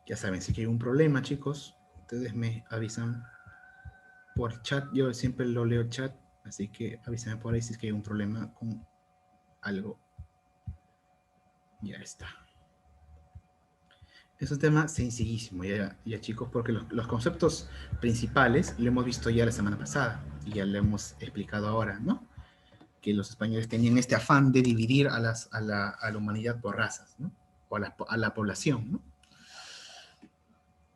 Ya saben, si hay un problema, chicos, ustedes me avisan por chat. Yo siempre lo leo el chat, así que avísenme por ahí si es que hay un problema con algo. Ya está. Es un tema sencillísimo, ya chicos, porque los conceptos principales lo hemos visto ya la semana pasada y ya lo hemos explicado ahora, ¿no? Que los españoles tenían este afán de dividir a la humanidad por razas, ¿no? O a la población, ¿no?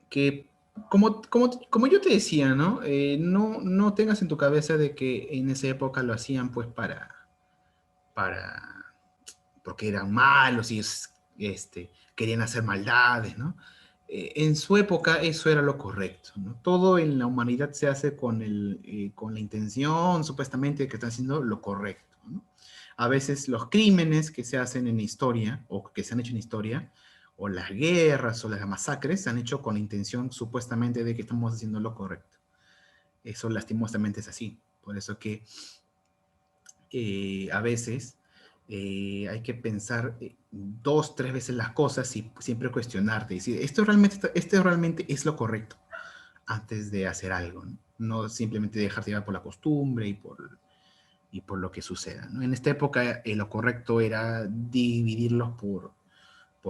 Que, como yo te decía, ¿no? No tengas en tu cabeza de que en esa época lo hacían pues para porque eran malos y querían hacer maldades, ¿no? En su época eso era lo correcto, ¿no? Todo en la humanidad se hace con la intención, supuestamente, que está haciendo lo correcto, ¿no? A veces los crímenes que se hacen en historia, o que se han hecho en historia, o las guerras o las masacres, se han hecho con la intención, supuestamente, de que estamos haciendo lo correcto. Eso lastimosamente es así. Por eso que a veces hay que pensar dos, tres veces las cosas y siempre cuestionarte. Y decir, esto realmente es lo correcto antes de hacer algo, ¿no? No simplemente dejarte llevar por la costumbre y por lo que suceda, ¿no? En esta época lo correcto era dividirlos por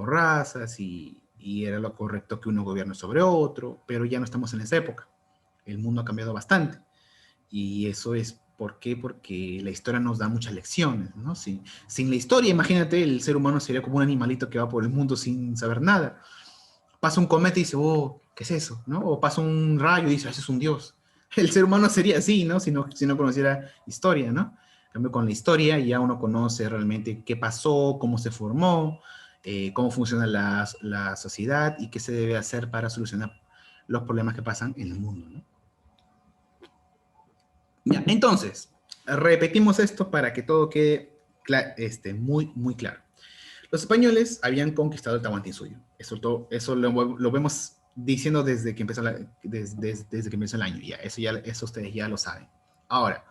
razas y era lo correcto que uno gobierne sobre otro, pero ya no estamos en esa época. El mundo ha cambiado bastante. Y eso es, ¿por qué? Porque la historia nos da muchas lecciones, ¿no? Sin la historia, imagínate, el ser humano sería como un animalito que va por el mundo sin saber nada. Pasa un cometa y dice, oh, ¿qué es eso? ¿No? O pasa un rayo y dice, ese es un dios. El ser humano sería así, ¿no? Si no conociera historia, ¿no? En cambio, con la historia ya uno conoce realmente qué pasó, cómo se formó, cómo funciona la sociedad y qué se debe hacer para solucionar los problemas que pasan en el mundo, ¿no? Ya, entonces, repetimos esto para que todo quede muy, muy claro. Los españoles habían conquistado el Tahuantinsuyo. Eso lo vemos diciendo desde que empezó el año. Eso ustedes ya lo saben. Ahora,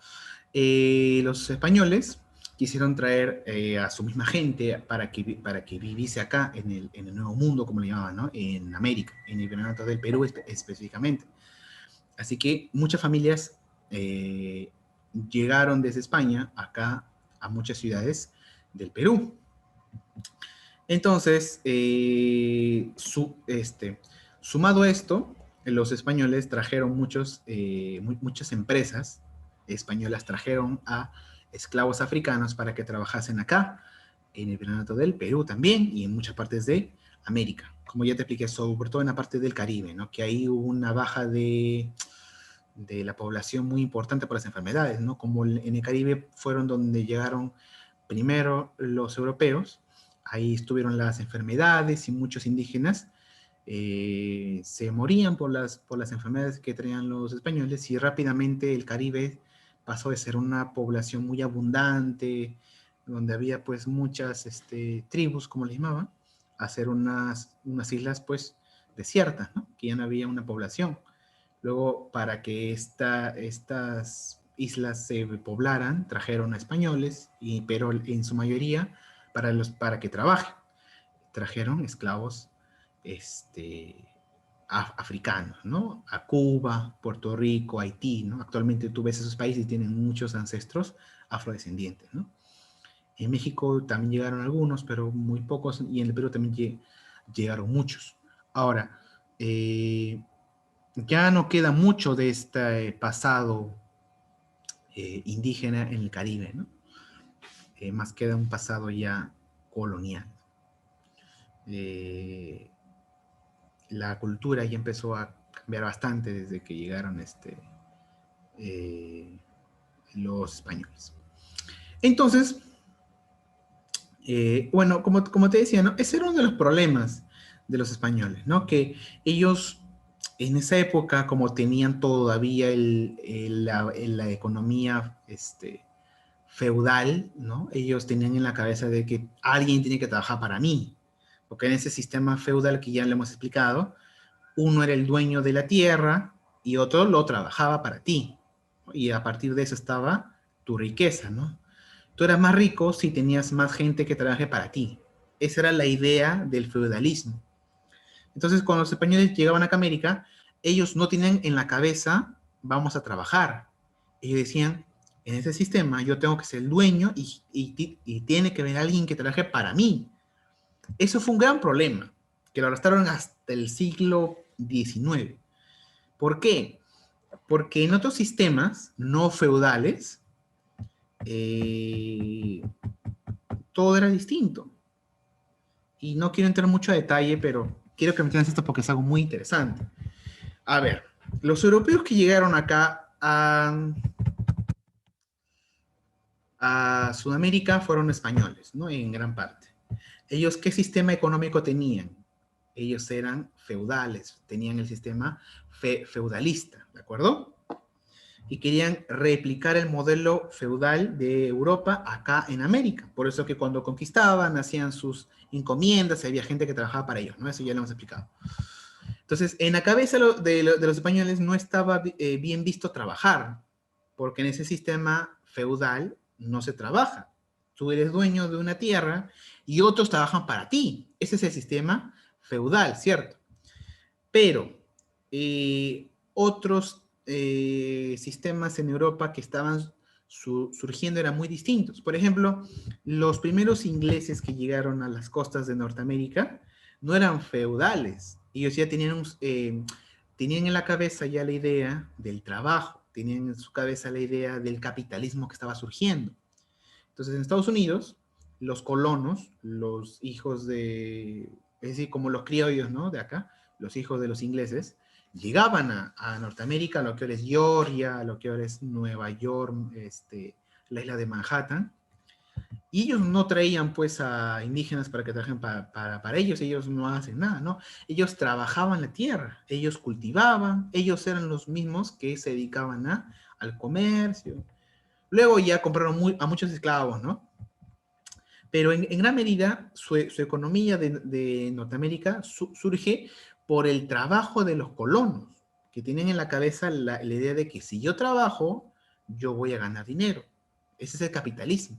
los españoles quisieron traer a su misma gente para que viviese acá en el Nuevo Mundo, como le llamaban, ¿no? En América, en el Virreinato del Perú específicamente. Así que muchas familias llegaron desde España acá a muchas ciudades del Perú. Entonces, sumado a esto, los españoles trajeron muchas empresas españolas trajeron a esclavos africanos para que trabajasen acá, en el Virreinato del Perú también, y en muchas partes de América. Como ya te expliqué, sobre todo en la parte del Caribe, ¿no? Que ahí hubo una baja de la población muy importante por las enfermedades, ¿no? Como en el Caribe fueron donde llegaron primero los europeos, ahí estuvieron las enfermedades y muchos indígenas se morían por las enfermedades que traían los españoles y rápidamente el Caribe pasó de ser una población muy abundante, donde había pues muchas tribus, como les llamaban, a ser unas islas pues desiertas, ¿no? Que ya no había una población. Luego, para que estas islas se poblaran, trajeron a españoles, pero en su mayoría para que trabajen. Trajeron esclavos este, africanos, ¿no? A Cuba, Puerto Rico, Haití, ¿no? Actualmente tú ves esos países y tienen muchos ancestros afrodescendientes, ¿no? En México también llegaron algunos, pero muy pocos, y en el Perú también llegaron muchos. Ahora, ya no queda mucho de este pasado indígena en el Caribe, ¿no? Más queda un pasado ya colonial. Eh, la cultura ya empezó a cambiar bastante desde que llegaron eh, los españoles. Entonces, bueno, como te decía, ¿no? Ese era uno de los problemas de los españoles, ¿no? Que ellos en esa época, como tenían todavía la economía feudal, ¿no? Ellos tenían en la cabeza de que alguien tiene que trabajar para mí, porque en ese sistema feudal que ya le hemos explicado, uno era el dueño de la tierra y otro lo trabajaba para ti. Y a partir de eso estaba tu riqueza, ¿no? Tú eras más rico si tenías más gente que trabaje para ti. Esa era la idea del feudalismo. Entonces, cuando los españoles llegaban acá a América, ellos no tenían en la cabeza, vamos a trabajar. Ellos decían, en ese sistema yo tengo que ser el dueño y tiene que venir alguien que trabaje para mí. Eso fue un gran problema, que lo arrastraron hasta el siglo XIX. ¿Por qué? Porque en otros sistemas no feudales, eh, todo era distinto. Y no quiero entrar mucho a detalle, pero quiero que me entiendas esto porque es algo muy interesante. A ver, los europeos que llegaron acá a Sudamérica fueron españoles, ¿no? En gran parte. Ellos, ¿qué sistema económico tenían? Ellos eran feudales, tenían el sistema feudalista, ¿de acuerdo? Y querían replicar el modelo feudal de Europa acá en América. Por eso que cuando conquistaban, hacían sus encomiendas, había gente que trabajaba para ellos, ¿no? Eso ya lo hemos explicado. Entonces, en la cabeza de los españoles no estaba bien visto trabajar, porque en ese sistema feudal no se trabaja. Tú eres dueño de una tierra y otros trabajan para ti. Ese es el sistema feudal, ¿cierto? Pero otros sistemas en Europa que estaban surgiendo eran muy distintos. Por ejemplo, los primeros ingleses que llegaron a las costas de Norteamérica no eran feudales. Ellos ya tenían en la cabeza ya la idea del trabajo, tenían en su cabeza la idea del capitalismo que estaba surgiendo. Entonces, en Estados Unidos, los colonos, los hijos de, es decir, como los criollos, ¿no? De acá, los hijos de los ingleses, llegaban a Norteamérica, a lo que ahora es Georgia, a lo que ahora es Nueva York, la isla de Manhattan, y ellos no traían pues a indígenas para que trabajen para ellos no hacen nada, ¿no? Ellos trabajaban la tierra, ellos cultivaban, ellos eran los mismos que se dedicaban al comercio. Luego ya compraron a muchos esclavos, ¿no? Pero en gran medida su economía de Norteamérica surge por el trabajo de los colonos, que tienen en la cabeza la idea de que si yo trabajo, yo voy a ganar dinero. Ese es el capitalismo.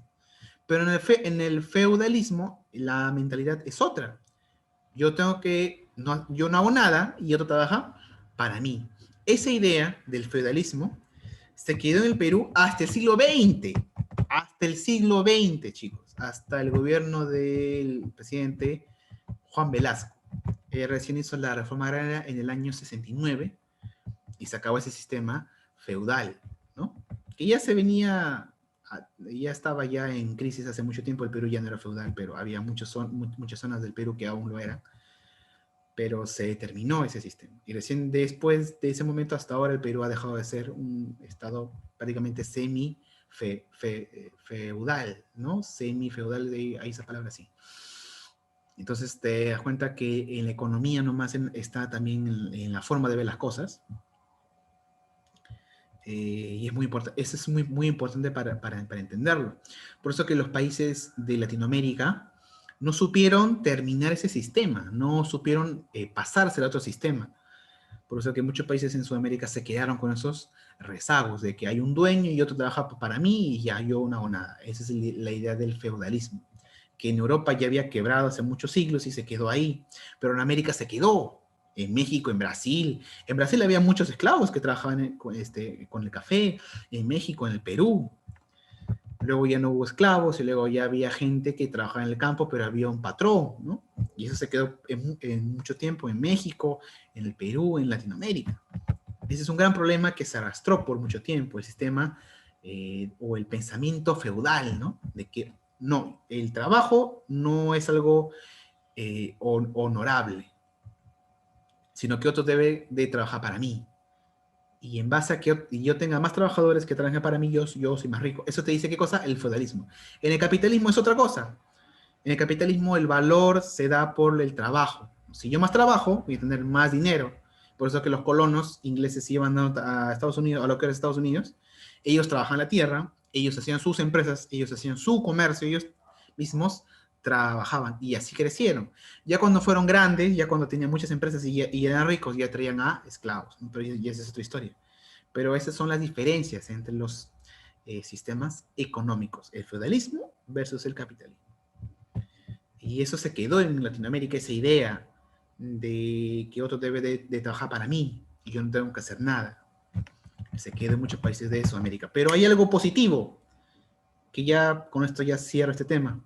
Pero en el feudalismo la mentalidad es otra. Yo no hago nada y otro trabaja para mí. Esa idea del feudalismo se quedó en el Perú hasta el siglo XX. Hasta el siglo XX, chicos. Hasta el gobierno del presidente Juan Velasco. Recién hizo la reforma agraria en el año 69 y se acabó ese sistema feudal, ¿no? Que ya se venía, ya estaba ya en crisis hace mucho tiempo. El Perú ya no era feudal, pero había muchas zonas del Perú que aún lo eran. Pero se terminó ese sistema. Y recién después de ese momento hasta ahora el Perú ha dejado de ser un estado prácticamente semi-feudal, ¿no? Semi-feudal, ahí esa palabra sí. Entonces te das cuenta que en la economía nomás está también en la forma de ver las cosas. Y es muy importante, eso es muy, muy importante para entenderlo. Por eso que los países de Latinoamérica no supieron terminar ese sistema, no supieron pasarse al otro sistema. Por eso que muchos países en Sudamérica se quedaron con esos rezagos de que hay un dueño y otro trabaja para mí y ya yo no hago nada. Esa es la idea del feudalismo, que en Europa ya había quebrado hace muchos siglos y se quedó ahí, pero en América se quedó. En México, en Brasil. En Brasil había muchos esclavos que trabajaban con el café, en México, en el Perú. Luego ya no hubo esclavos y luego ya había gente que trabajaba en el campo, pero había un patrón, ¿no? Y eso se quedó en mucho tiempo en México, en el Perú, en Latinoamérica. Ese es un gran problema que se arrastró por mucho tiempo, el sistema o el pensamiento feudal, ¿no? De que no, el trabajo no es algo honorable, sino que otro debe de trabajar para mí. Y en base a que yo tenga más trabajadores que trabajen para mí, yo soy más rico. Eso te dice qué cosa? El feudalismo. En el capitalismo es otra cosa. En el capitalismo el valor se da por el trabajo. Si yo más trabajo, voy a tener más dinero. Por eso que los colonos ingleses se iban a Estados Unidos, a lo que era Estados Unidos. Ellos trabajaban la tierra, ellos hacían sus empresas, ellos hacían su comercio, ellos mismos trabajaban y así crecieron. Ya cuando fueron grandes, ya cuando tenían muchas empresas y eran ricos, ya traían a esclavos. Pero ya esa es otra historia. Pero esas son las diferencias entre los sistemas económicos, el feudalismo versus el capitalismo. Y eso se quedó en Latinoamérica, esa idea de que otro debe de trabajar para mí y yo no tengo que hacer nada. Se queda en muchos países de Sudamérica. Pero hay algo positivo, que ya con esto ya cierro este tema,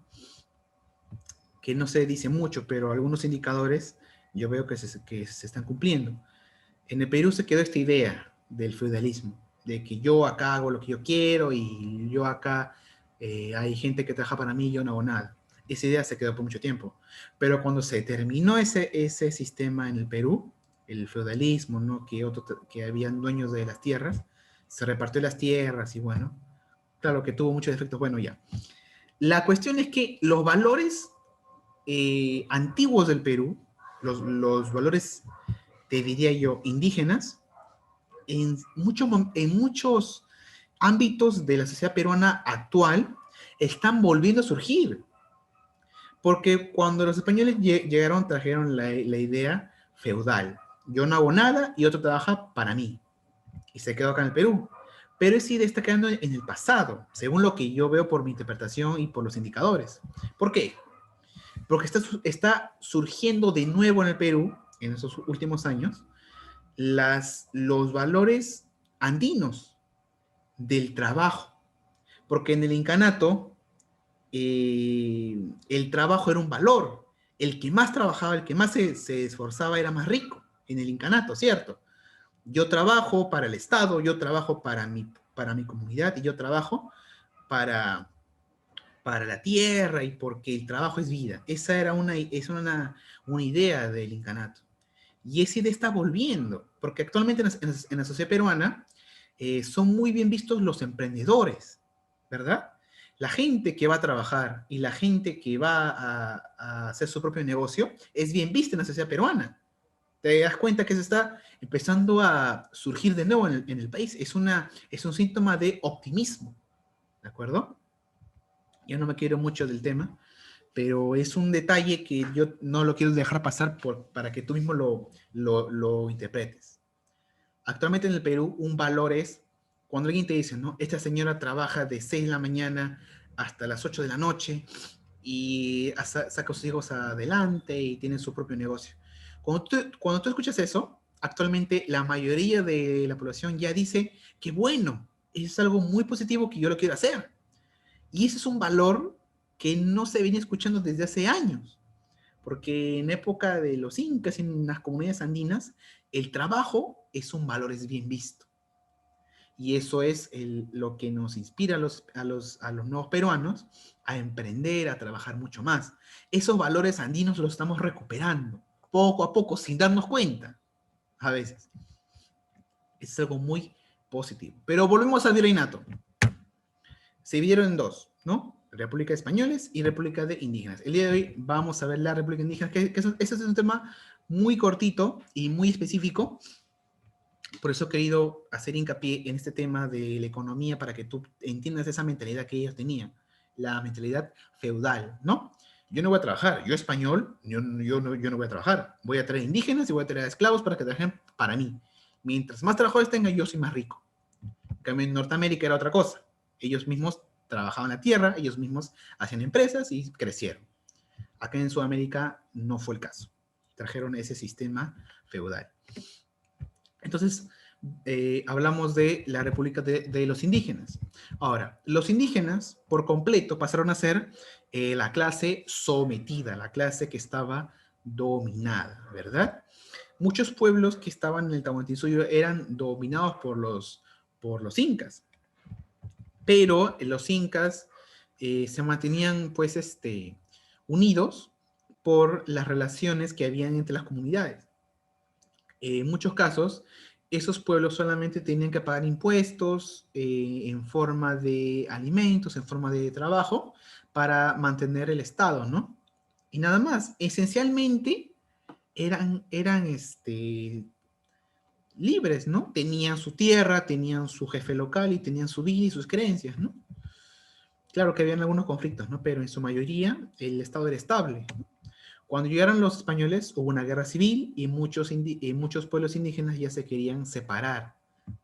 que no se dice mucho, pero algunos indicadores yo veo que se están cumpliendo. En el Perú se quedó esta idea del feudalismo, de que yo acá hago lo que yo quiero y yo acá hay gente que trabaja para mí y yo no hago nada. Esa idea se quedó por mucho tiempo. Pero cuando se terminó ese sistema en el Perú, el feudalismo, ¿no? Que habían dueños de las tierras, se repartió las tierras y bueno, claro que tuvo muchos efectos, bueno, ya. La cuestión es que los valores antiguos del Perú, los valores, te diría yo, indígenas, en muchos ámbitos de la sociedad peruana actual están volviendo a surgir. Porque cuando los españoles llegaron, trajeron la idea feudal. Yo no hago nada y otro trabaja para mí. Y se quedó acá en el Perú. Pero sí está quedando en el pasado, según lo que yo veo por mi interpretación y por los indicadores. ¿Por qué? Porque está surgiendo de nuevo en el Perú, en estos últimos años, los valores andinos del trabajo. Porque en el incanato el trabajo era un valor. El que más trabajaba, el que más se esforzaba era más rico en el incanato, ¿cierto? Yo trabajo para el Estado, yo trabajo para mi comunidad y yo trabajo para, para la tierra y porque el trabajo es vida. Esa era una idea del incanato. Y esa idea está volviendo, porque actualmente en la sociedad peruana son muy bien vistos los emprendedores, ¿verdad? La gente que va a trabajar y la gente que va a hacer su propio negocio es bien vista en la sociedad peruana. Te das cuenta que se está empezando a surgir de nuevo en el país. Es un síntoma de optimismo, ¿de acuerdo? Yo no me quiero mucho del tema, pero es un detalle que yo no lo quiero dejar pasar para que tú mismo lo interpretes. Actualmente en el Perú un valor es cuando alguien te dice, ¿no? Esta señora trabaja de 6 de la mañana hasta las 8 de la noche y saca a sus hijos adelante y tiene su propio negocio. Cuando tú escuchas eso, actualmente la mayoría de la población ya dice que bueno, es algo muy positivo que yo lo quiero hacer. Y ese es un valor que no se venía escuchando desde hace años, porque en época de los incas, en las comunidades andinas, el trabajo es un valor, es bien visto. Y eso es lo que nos inspira a los nuevos peruanos a emprender, a trabajar mucho más. Esos valores andinos los estamos recuperando, poco a poco, sin darnos cuenta, a veces. Es algo muy positivo. Pero volvemos al virreinato. Se dividieron en dos, ¿no? República de Españoles y República de Indígenas. El día de hoy vamos a ver la República Indígena, ese es un tema muy cortito y muy específico. Por eso he querido hacer hincapié en este tema de la economía para que tú entiendas esa mentalidad que ellos tenían, la mentalidad feudal, ¿no? Yo no voy a trabajar, yo español, yo no voy a trabajar. Voy a traer indígenas y voy a traer esclavos para que trabajen para mí. Mientras más trabajadores tenga, yo soy más rico. En cambio, en Norteamérica era otra cosa. Ellos mismos trabajaban la tierra, ellos mismos hacían empresas y crecieron. Acá en Sudamérica no fue el caso. Trajeron ese sistema feudal. Entonces, hablamos de la República de los Indígenas. Ahora, los indígenas por completo pasaron a ser la clase sometida, la clase que estaba dominada, ¿verdad? Muchos pueblos que estaban en el Tahuantinsuyo eran dominados por los incas, pero los incas se mantenían pues unidos por las relaciones que habían entre las comunidades. En muchos casos, esos pueblos solamente tenían que pagar impuestos en forma de alimentos, en forma de trabajo, para mantener el Estado, ¿no? Y nada más, esencialmente eran libres, ¿no? Tenían su tierra, tenían su jefe local y tenían su vida y sus creencias, ¿no? Claro que habían algunos conflictos, ¿no? Pero en su mayoría el Estado era estable. Cuando llegaron los españoles hubo una guerra civil y muchos pueblos indígenas ya se querían separar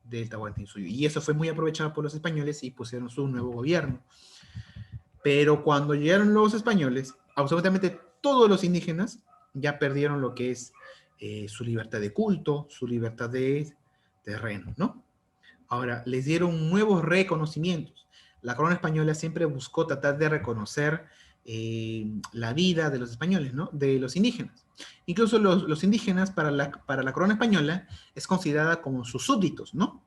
del Tahuantinsuyo. Y eso fue muy aprovechado por los españoles y pusieron su nuevo gobierno. Pero cuando llegaron los españoles, absolutamente todos los indígenas ya perdieron lo que es su libertad de culto, su libertad de terreno, ¿no? Ahora, les dieron nuevos reconocimientos. La corona española siempre buscó tratar de reconocer la vida de los españoles, ¿no? De los indígenas. Incluso los indígenas para la corona española es considerada como sus súbditos, ¿no?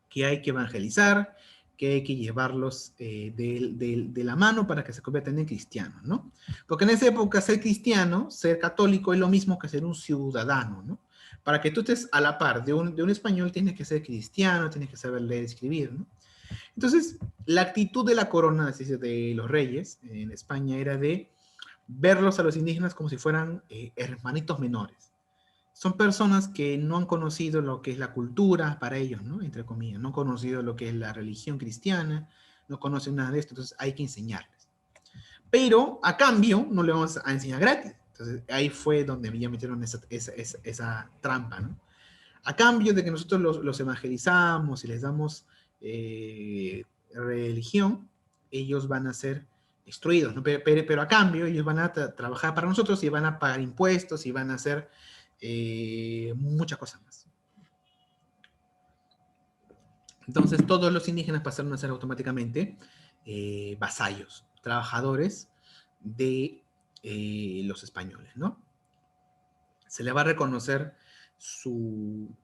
Que hay que evangelizar, que hay que llevarlos de la mano para que se conviertan en cristianos, ¿no? Porque en esa época ser cristiano, ser católico, es lo mismo que ser un ciudadano, ¿no? Para que tú estés a la par de un español, tienes que ser cristiano, tienes que saber leer y escribir, ¿no? Entonces, la actitud de la corona, es decir, de los reyes en España, era de verlos a los indígenas como si fueran hermanitos menores. Son personas que no han conocido lo que es la cultura para ellos, ¿no? Entre comillas, no han conocido lo que es la religión cristiana, no conocen nada de esto, entonces hay que enseñarles. Pero a cambio no le vamos a enseñar gratis. Entonces ahí fue donde ya metieron esa trampa, ¿no? A cambio de que nosotros los evangelizamos y les damos religión, ellos van a ser instruidos, ¿no? Pero a cambio ellos van a trabajar para nosotros y van a pagar impuestos y van a hacer muchas cosas más. Entonces todos los indígenas pasaron a ser automáticamente vasallos, trabajadores de los españoles, ¿no? Se le va a reconocer su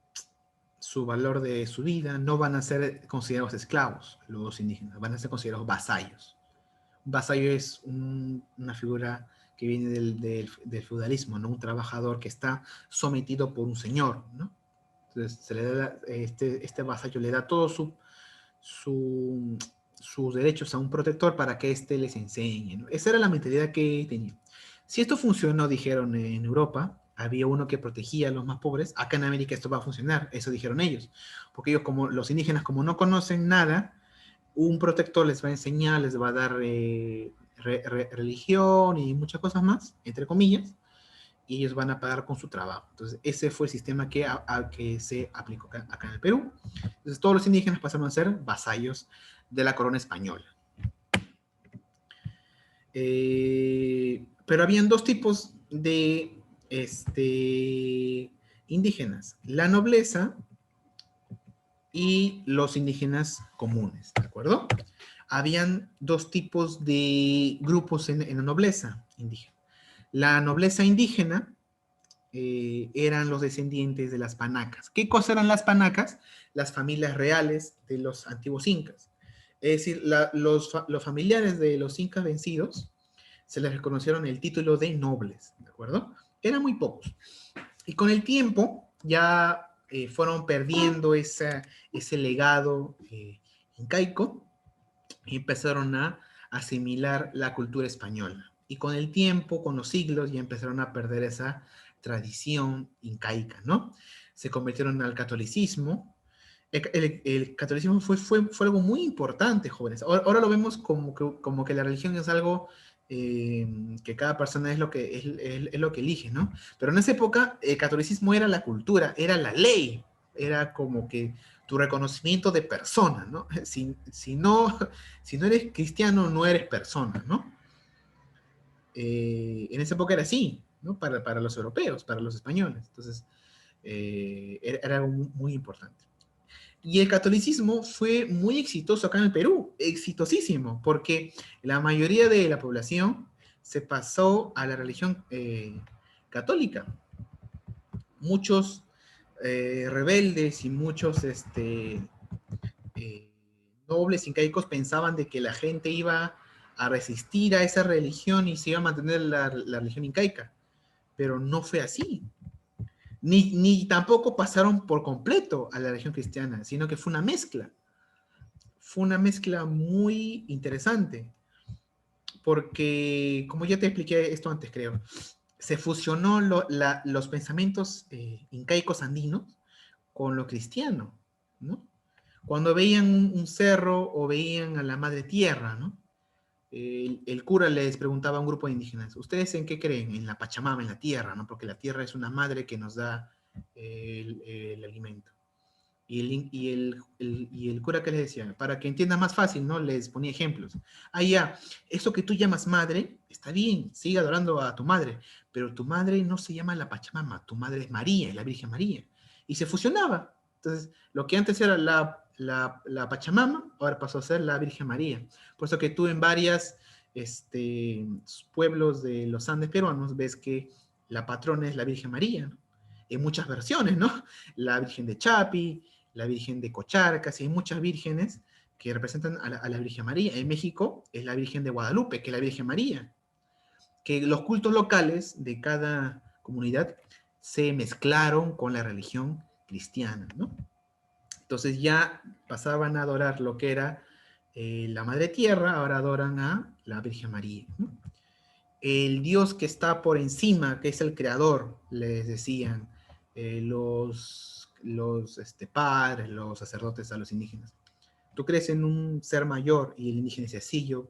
valor de su vida, no van a ser considerados esclavos los indígenas, van a ser considerados vasallos. Un vasallo es una figura que viene del feudalismo, ¿no? Un trabajador que está sometido por un señor, ¿no? Entonces, se le da, este vasallo le da todos sus derechos a un protector para que éste les enseñe, ¿no? Esa era la mentalidad que tenía. Si esto funcionó, dijeron en Europa, había uno que protegía a los más pobres, acá en América esto va a funcionar, eso dijeron ellos, porque ellos como los indígenas como no conocen nada, un protector les va a enseñar, les va a dar religión y muchas cosas más, entre comillas, y ellos van a pagar con su trabajo. Entonces, ese fue el sistema que se aplicó acá en el Perú. Entonces, todos los indígenas pasaron a ser vasallos de la corona española. Pero habían dos tipos de indígenas, la nobleza y los indígenas comunes, ¿de acuerdo? Habían dos tipos de grupos en la nobleza indígena. La nobleza indígena eran los descendientes de las panacas. ¿Qué cosa eran las panacas? Las familias reales de los antiguos incas. Es decir, los familiares de los incas vencidos se les reconocieron el título de nobles, ¿de acuerdo? Eran muy pocos. Y con el tiempo ya fueron perdiendo ese legado incaico y empezaron a asimilar la cultura española. Y con el tiempo, con los siglos, ya empezaron a perder esa tradición incaica, ¿no? Se convirtieron al catolicismo. El catolicismo fue algo muy importante, jóvenes. Ahora lo vemos como que la religión es algo que cada persona es lo que, es lo que elige, ¿no? Pero en esa época el catolicismo era la cultura, era la ley, era como que tu reconocimiento de persona, ¿no? Si no eres cristiano, no eres persona, ¿no? En esa época era así, ¿no? Para los europeos, para los españoles. Entonces, era algo muy importante. Y el catolicismo fue muy exitoso acá en el Perú, exitosísimo, porque la mayoría de la población se pasó a la religión católica. Muchos rebeldes y muchos nobles incaicos pensaban de que la gente iba a resistir a esa religión y se iba a mantener la religión incaica, pero no fue así. Ni tampoco pasaron por completo a la religión cristiana, sino que fue una mezcla. Fue una mezcla muy interesante, porque, como ya te expliqué esto antes, creo, se fusionó los pensamientos incaicos andinos con lo cristiano, ¿no? Cuando veían un cerro o veían a la madre tierra, ¿no? El cura les preguntaba a un grupo de indígenas, ¿ustedes en qué creen? En la Pachamama, en la tierra, ¿no? Porque la tierra es una madre que nos da el alimento. Y el cura que les decía, para que entiendan más fácil, ¿no? Les ponía ejemplos. Ah, ya, eso que tú llamas madre, está bien, sigue adorando a tu madre, pero tu madre no se llama la Pachamama, tu madre es María, es la Virgen María. Y se fusionaba. Entonces, lo que antes era la Pachamama, ahora pasó a ser la Virgen María. Por eso que tú en varias pueblos de los Andes peruanos ves que la patrona es la Virgen María, ¿no? En muchas versiones, ¿no? La Virgen de Chapi, la Virgen de Cocharcas, y hay muchas vírgenes que representan a la Virgen María. En México es la Virgen de Guadalupe, que es la Virgen María. Que los cultos locales de cada comunidad se mezclaron con la religión cristiana, ¿no? Entonces ya pasaban a adorar lo que era la Madre Tierra, ahora adoran a la Virgen María, ¿no? El Dios que está por encima, que es el creador, les decían los padres, los sacerdotes a los indígenas. Tú crees en un ser mayor, y el indígena decía, sí, yo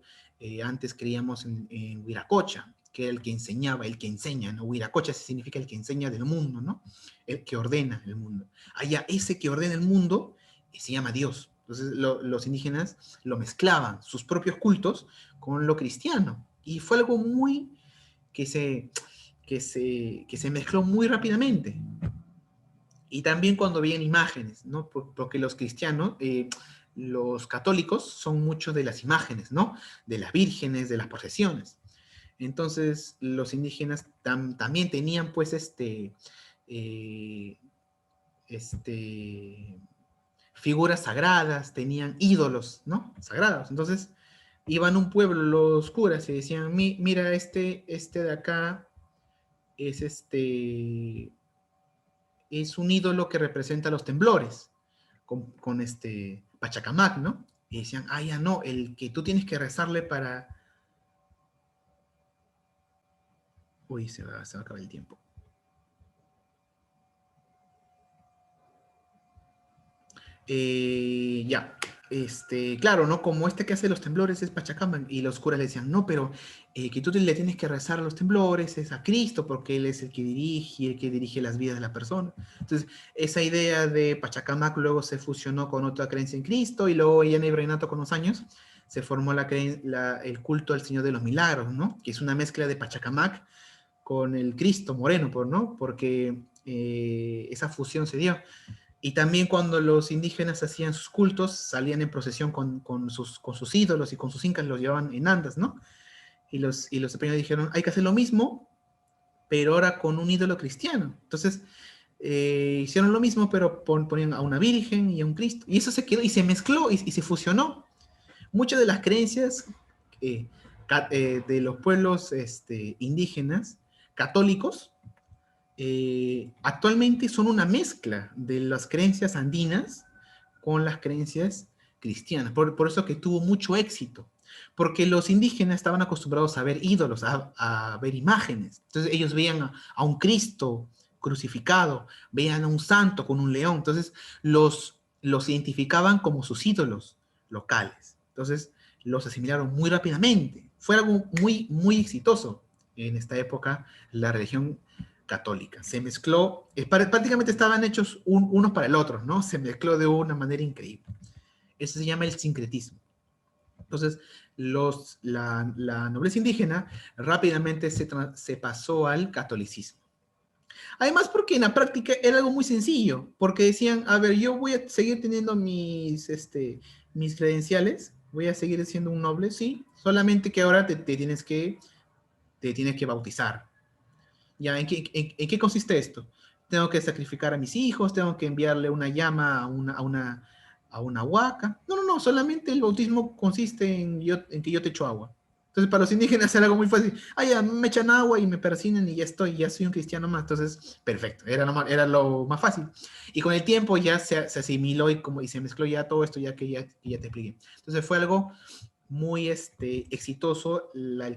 antes creíamos en Huiracocha, que era el que enseñaba, el que enseña, ¿no? Huiracocha significa el que enseña del mundo, ¿no? El que ordena el mundo. Allá, ese que ordena el mundo se llama Dios. Entonces los indígenas lo mezclaban, sus propios cultos, con lo cristiano. Y fue algo muy que se mezcló muy rápidamente. Y también cuando veían imágenes, ¿no? Porque los cristianos, los católicos son muchos de las imágenes, ¿no? De las vírgenes, de las procesiones. Entonces, los indígenas también tenían, pues, eh, este, figuras sagradas, tenían ídolos, ¿no? Sagrados. Entonces, iban a un pueblo los curas y decían, mira, este de acá es es un ídolo que representa los temblores, con Pachacamac, ¿no? Y decían, ah, ya no, el que tú tienes que rezarle para... Uy, se va a acabar el tiempo. Ya, claro, ¿no? Como que hace los temblores es Pachacamac, y los curas le decían, no, pero que tú le tienes que rezar a los temblores es a Cristo, porque Él es el que dirige las vidas de la persona. Entonces, esa idea de Pachacamac luego se fusionó con otra creencia en Cristo, y luego ya en el Reinato con los años se formó el culto al Señor de los Milagros, ¿no? Que es una mezcla de Pachacamac con el Cristo moreno, ¿no? Porque esa fusión se dio. Y también cuando los indígenas hacían sus cultos, salían en procesión con sus ídolos y con sus incas, los llevaban en andas, ¿no? Y los españoles dijeron, hay que hacer lo mismo, pero ahora con un ídolo cristiano. Entonces, hicieron lo mismo, pero ponían a una virgen y a un Cristo. Y eso se quedó, y se mezcló, y se fusionó. Muchas de las creencias eh, de los pueblos indígenas católicos actualmente son una mezcla de las creencias andinas con las creencias cristianas. Por eso que tuvo mucho éxito. Porque los indígenas estaban acostumbrados a ver ídolos, a ver imágenes. Entonces ellos veían a un Cristo crucificado, veían a un santo con un león. Entonces los identificaban como sus ídolos locales. Entonces los asimilaron muy rápidamente. Fue algo muy, muy exitoso en esta época, la religión católica. Se mezcló, prácticamente estaban hechos unos para el otro, ¿no? Se mezcló de una manera increíble. Eso se llama el sincretismo. Entonces, la nobleza indígena rápidamente se pasó al catolicismo. Además, porque en la práctica era algo muy sencillo, porque decían, a ver, yo voy a seguir teniendo mis credenciales, voy a seguir siendo un noble, sí, solamente que ahora te tienes que bautizar. ¿Ya? ¿En qué consiste esto? Tengo que sacrificar a mis hijos, tengo que enviarle una llama a una huaca. No, no, no, solamente el bautismo consiste en que yo te echo agua. Entonces, para los indígenas era algo muy fácil. Ah, ya, me echan agua y me persiguen y ya soy un cristiano más. Entonces, perfecto, era lo más fácil. Y con el tiempo ya se asimiló y se mezcló ya todo esto, ya te expliqué. Entonces, fue algo muy exitoso la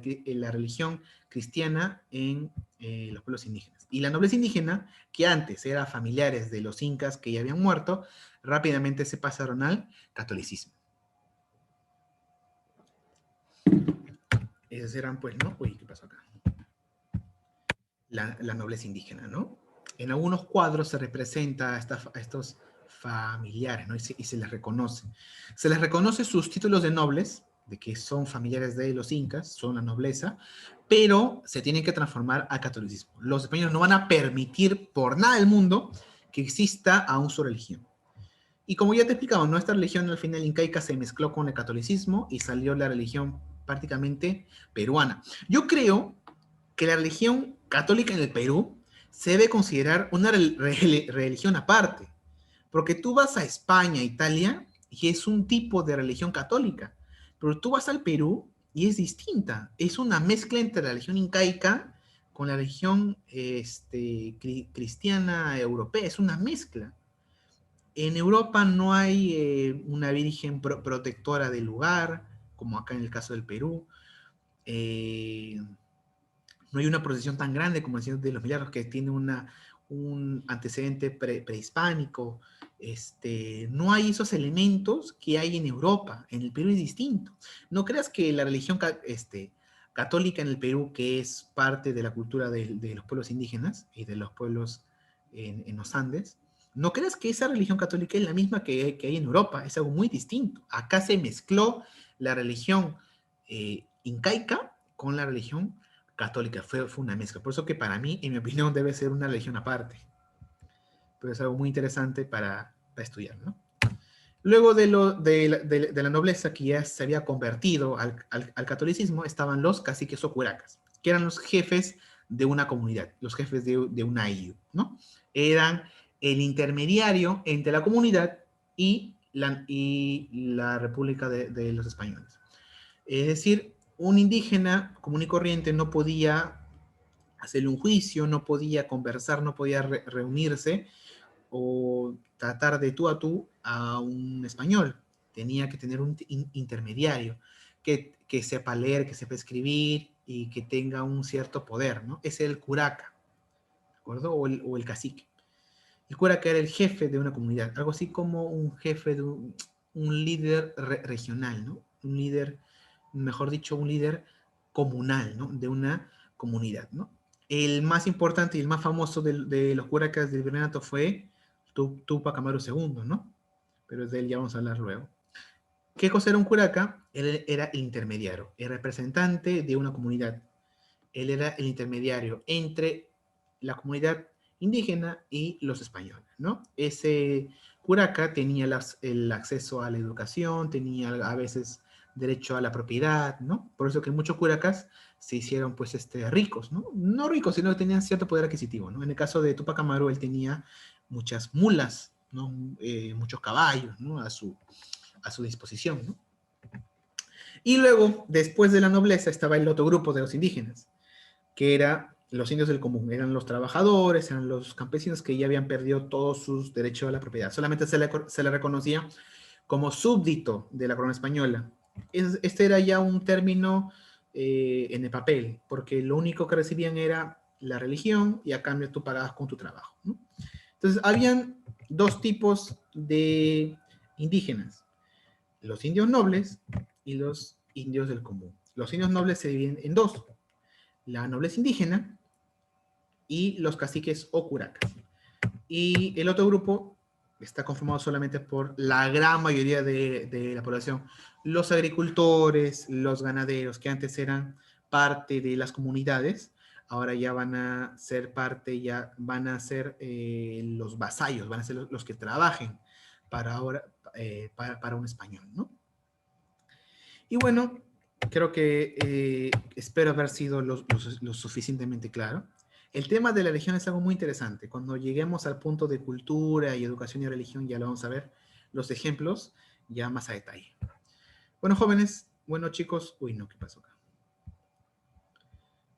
religión cristiana en los pueblos indígenas. Y la nobleza indígena, que antes era familiares de los incas que ya habían muerto, rápidamente se pasaron al catolicismo. Esos eran, pues, ¿no? Uy, ¿qué pasó acá? La nobleza indígena, ¿no? En algunos cuadros se representa a estos familiares, ¿no? Y se les reconoce. Se les reconoce sus títulos de nobles, de que son familiares de los incas, son la nobleza, pero se tienen que transformar al catolicismo. Los españoles no van a permitir por nada del mundo que exista aún su religión. Y como ya te explicaba, nuestra religión al final incaica se mezcló con el catolicismo y salió la religión prácticamente peruana. Yo creo que la religión católica en el Perú se debe considerar una religión aparte, porque tú vas a España, Italia, y es un tipo de religión católica, pero tú vas al Perú y es distinta. Es una mezcla entre la religión incaica con la religión cristiana europea, es una mezcla. En Europa no hay una virgen protectora del lugar, como acá en el caso del Perú. Eh, no hay una procesión tan grande como el Señor de los Milagros, que tiene un antecedente prehispánico. No hay esos elementos que hay en Europa. En el Perú es distinto. No creas que la religión católica en el Perú, que es parte de la cultura de los pueblos indígenas y de los pueblos en los Andes, no creas que esa religión católica es la misma que hay en Europa. Es algo muy distinto. Acá se mezcló la religión incaica con la religión católica, fue una mezcla. Por eso que para mí, en mi opinión, debe ser una religión aparte. Pero es algo muy interesante para estudiar, ¿no? Luego de la nobleza que ya se había convertido al catolicismo, estaban los caciques o curacas, que eran los jefes de una comunidad, los jefes de una IU, ¿no? Eran el intermediario entre la comunidad y la República de los Españoles. Es decir, un indígena común y corriente no podía hacerle un juicio, no podía conversar, no podía reunirse o tratar de tú a tú a un español. Tenía que tener un intermediario que sepa leer, que sepa escribir y que tenga un cierto poder, ¿no? Es el curaca, ¿de acuerdo? O el cacique. El curaca era el jefe de una comunidad, algo así como un jefe de un líder regional, ¿no? Un líder, mejor dicho, un líder comunal, ¿no? De una comunidad, ¿no? El más importante y el más famoso de los curacas del virreinato fue Tupac Amaru II, ¿no? Pero de él ya vamos a hablar luego. ¿Qué cosa era un curaca? Él era el intermediario, el representante de una comunidad. Él era el intermediario entre la comunidad indígena y los españoles, ¿no? Ese curaca tenía el acceso a la educación, tenía a veces derecho a la propiedad, ¿no? Por eso que muchos curacas se hicieron, pues, ricos, ¿no? No ricos, sino que tenían cierto poder adquisitivo, ¿no? En el caso de Tupac Amaru, él tenía muchas mulas, ¿no? Muchos caballos, ¿no? A su disposición, ¿no? Y luego, después de la nobleza, estaba el otro grupo de los indígenas, que eran los indios del común, eran los trabajadores, eran los campesinos que ya habían perdido todos sus derechos a la propiedad. Solamente se le reconocía como súbdito de la corona española. Este era ya un término en el papel, porque lo único que recibían era la religión y a cambio tú pagabas con tu trabajo, ¿no? Entonces, habían dos tipos de indígenas, los indios nobles y los indios del común. Los indios nobles se dividen en dos, la nobleza indígena y los caciques o curacas. Y el otro grupo está conformado solamente por la gran mayoría de la población, los agricultores, los ganaderos, que antes eran parte de las comunidades, ahora ya van a ser parte, ya van a ser los vasallos, van a ser los que trabajen para ahora, para un español, ¿no? Y bueno, creo que espero haber sido lo suficientemente claro. El tema de la religión es algo muy interesante. Cuando lleguemos al punto de cultura y educación y religión, ya lo vamos a ver los ejemplos ya más a detalle. Bueno, jóvenes, bueno, chicos, uy, no, ¿qué pasó acá?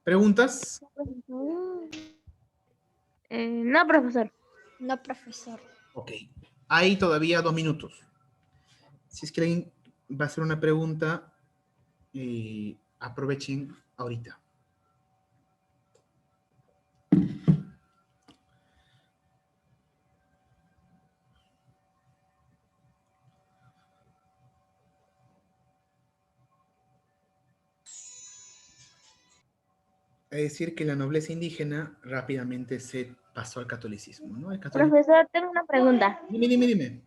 ¿Preguntas? No, profesor. No, profesor. Ok, hay todavía 2 minutos. Si es que alguien va a hacer una pregunta, aprovechen ahorita. Es decir, que la nobleza indígena rápidamente se pasó al catolicismo, ¿no? El catolicismo. Profesor, tengo una pregunta. Dime.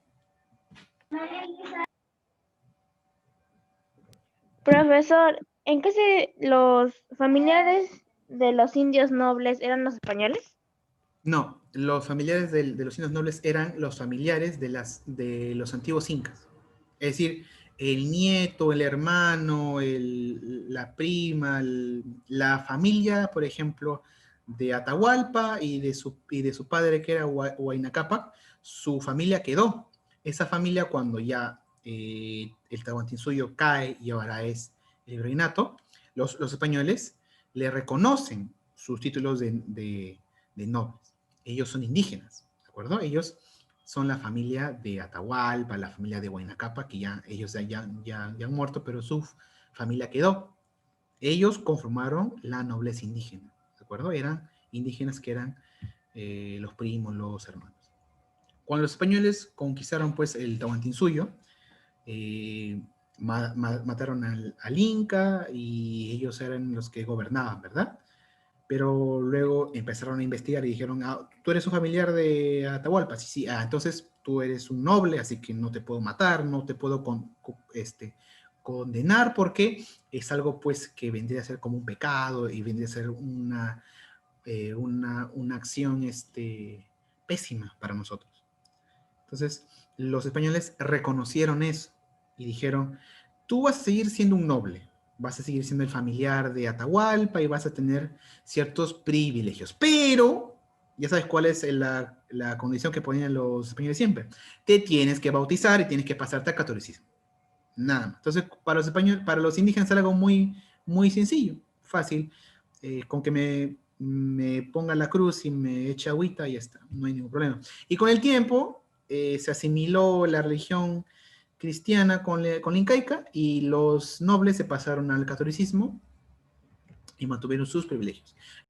Profesor, ¿en qué los familiares de los indios nobles eran los españoles? No, los familiares de los indios nobles eran los familiares de los antiguos incas. Es decir, el nieto, el hermano, la prima, la familia, por ejemplo, de Atahualpa y de su padre que era Huayna Cápac, su familia quedó. Esa familia cuando ya el Tahuantinsuyo cae y ahora es el virreinato, los españoles le reconocen sus títulos de nobles. Ellos son indígenas, ¿de acuerdo? Ellos son la familia de Atahualpa, la familia de Huayna Cápac, que ya ellos ya han muerto, pero su familia quedó. Ellos conformaron la nobleza indígena, ¿de acuerdo? Eran indígenas que eran los primos, los hermanos. Cuando los españoles conquistaron pues el Tahuantinsuyo, mataron al Inca y ellos eran los que gobernaban, ¿verdad? Pero luego empezaron a investigar y dijeron, tú eres un familiar de Atahualpa, sí, sí, entonces tú eres un noble, así que no te puedo matar, no te puedo condenar porque es algo pues que vendría a ser como un pecado y vendría a ser una acción pésima para nosotros. Entonces los españoles reconocieron eso y dijeron, tú vas a seguir siendo un noble, vas a seguir siendo el familiar de Atahualpa y vas a tener ciertos privilegios, pero ya sabes cuál es la condición que ponían los españoles siempre, te tienes que bautizar y tienes que pasarte al catolicismo, nada más. Entonces para los españoles, para los indígenas es algo muy, muy sencillo, fácil, con que me ponga la cruz y me eche agüita y ya está, no hay ningún problema. Y con el tiempo se asimiló la religión cristiana con la incaica y los nobles se pasaron al catolicismo y mantuvieron sus privilegios.